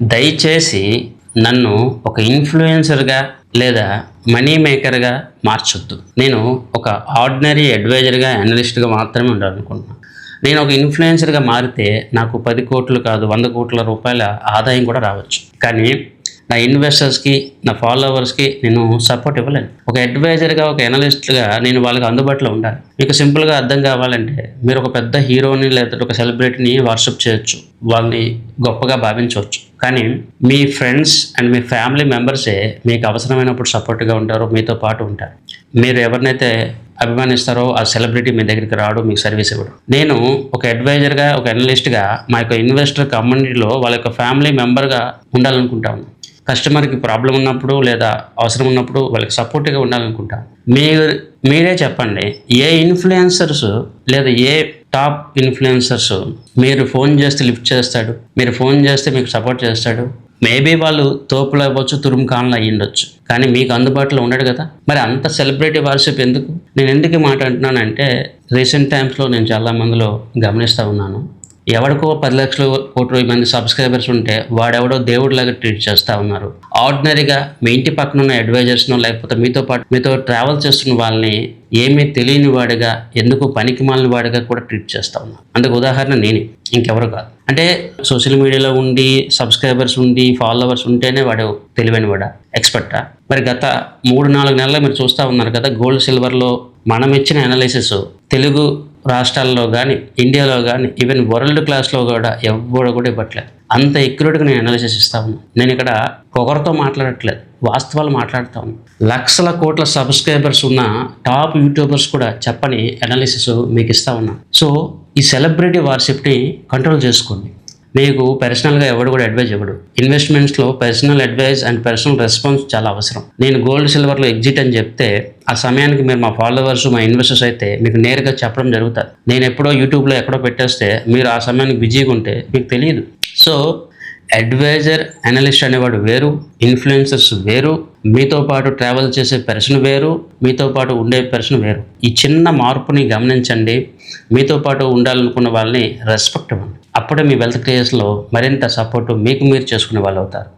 దయచేసి నన్ను ఒక ఇన్ఫ్లుయెన్సర్గా లేదా మనీ మేకర్గా మార్చొద్దు. నేను ఒక ఆర్డినరీ అడ్వైజర్గా అనలిస్ట్గా మాత్రమే ఉండాలనుకుంటున్నాను. నేను ఒక ఇన్ఫ్లుయెన్సర్గా మారితే నాకు 10 కోట్లు కాదు 100 కోట్ల రూపాయల ఆదాయం కూడా రావచ్చు. కానీ నా ఇన్వెస్టర్స్కి, నా ఫాలోవర్స్కి నేను సపోర్ట్ ఇవ్వలేను. ఒక అడ్వైజర్గా, ఒక అనలిస్ట్గా నేను వాళ్ళకి అందుబాటులో ఉండాలి. మీకు సింపుల్గా అర్థం కావాలంటే మీరు ఒక పెద్ద హీరోని లేదా ఒక సెలబ్రిటీని వాట్సాప్ చేయొచ్చు, వాళ్ళని గొప్పగా భావించవచ్చు. కానీ మీ ఫ్రెండ్స్ అండ్ మీ ఫ్యామిలీ మెంబర్సే మీకు అవసరమైనప్పుడు సపోర్ట్గా ఉంటారు, మీతో పాటు ఉంటారు. మీరు ఎవరినైతే అభిమానిస్తారో ఆ సెలబ్రిటీ మీ దగ్గరికి రావడం, మీకు సర్వీస్ ఇవ్వడం. నేను ఒక అడ్వైజర్గా, ఒక అనలిస్ట్గా మా యొక్క ఇన్వెస్టర్ కమ్యూనిటీలో వాళ్ళ యొక్క ఫ్యామిలీ మెంబర్గా ఉండాలనుకుంటాను. కస్టమర్కి ప్రాబ్లం ఉన్నప్పుడు లేదా అవసరం ఉన్నప్పుడు వాళ్ళకి సపోర్ట్గా ఉండాలనుకుంటాను. మీరే చెప్పండి, ఏ ఇన్ఫ్లుయెన్సర్స్ లేదా ఏ టాప్ ఇన్ఫ్లుయెన్సర్స్ మీరు ఫోన్ చేస్తే లిఫ్ట్ చేస్తాడు, మీరు ఫోన్ చేస్తే మీకు సపోర్ట్ చేస్తాడు? మేబీ వాళ్ళు తోపులు అవ్వచ్చు, తురుముఖాన్లు అయ్యి ఉండొచ్చు, కానీ మీకు అందుబాటులో ఉండడు కదా. మరి అంత సెలబ్రిటీ వార్షిప్ ఎందుకు? నేను ఎందుకు మాట అంటున్నానంటే, రీసెంట్ టైమ్స్లో నేను చాలా మందిలో గమనిస్తూ ఉన్నాను. ఎవడికో 10 లక్షలు, 1,00,00,000 మంది సబ్స్క్రైబర్స్ ఉంటే వాడెవడో దేవుడిలాగా ట్రీట్ చేస్తూ ఉన్నారు. ఆర్డినరీగా మీ ఇంటి పక్కన ఉన్న అడ్వైజర్స్ను లేకపోతే మీతో ట్రావెల్ చేస్తున్న వాళ్ళని ఏమీ తెలియని వాడిగా, ఎందుకు పనికి మాలిన వాడిగా కూడా ట్రీట్ చేస్తూ ఉన్నారు. అందుకు ఉదాహరణ నేనే, ఇంకెవరు కాదు. అంటే సోషల్ మీడియాలో ఉండి సబ్స్క్రైబర్స్ ఉండి ఫాలోవర్స్ ఉంటేనే వాడు తెలివైన వాడా, ఎక్స్పర్టా? మరి గత 3-4 నెలలు మీరు చూస్తూ ఉన్నారు కదా, గోల్డ్ సిల్వర్లో మనం ఇచ్చిన అనాలిసిస్ తెలుగు రాష్ట్రాల్లో కానీ, ఇండియాలో కానీ, ఈవెన్ వరల్డ్ క్లాస్లో కూడా ఎవరు కూడా ఇవ్వట్లేదు. అంత ఎక్యురేట్గా నేను అనాలిసిస్ ఇస్తా ఉన్నాను. నేను ఇక్కడ పొగరుతో మాట్లాడట్లేదు, వాస్తవాలు మాట్లాడుతూ ఉన్నాను. లక్షల కోట్ల సబ్స్క్రైబర్స్ ఉన్న టాప్ యూట్యూబర్స్ కూడా చెప్పని అనాలిసిస్ మీకు ఇస్తా ఉన్నాను. సో ఈ సెలబ్రిటీ వార్షిప్ని కంట్రోల్ చేసుకోండి. మీకు పర్సనల్గా ఎవడు కూడా అడ్వైజ్ ఇవ్వడు. ఇన్వెస్ట్మెంట్స్లో personal advise and personal response చాలా అవసరం. నేను గోల్డ్ సిల్వర్లో ఎగ్జిట్ అని చెప్తే ఆ సమయానికి మీరు మా ఫాలోవర్స్, మా ఇన్వెస్టర్స్ అయితే మీకు నేరుగా చెప్పడం జరుగుతుంది. నేను ఎప్పుడో యూట్యూబ్లో ఎక్కడో పెట్టేస్తే మీరు ఆ సమయానికి బిజీగా ఉంటే మీకు తెలియదు. సో అడ్వైజర్, అనలిస్ట్ అనేవాడు వేరు, ఇన్ఫ్లుయెన్సర్స్ వేరు, మీతో పాటు ట్రావెల్ చేసే పర్సన్ వేరు, మీతో పాటు ఉండే పర్సన్ వేరు. ఈ చిన్న మార్పుని గమనించండి. మీతో పాటు ఉండాలనుకున్న వాళ్ళని రెస్పెక్ట్ ఇవ్వండి. అప్పుడే మీ వెల్త్ క్రియేషన్లో మరింత సపోర్టు మీకు మీరు చేసుకునే వాళ్ళు అవుతారు.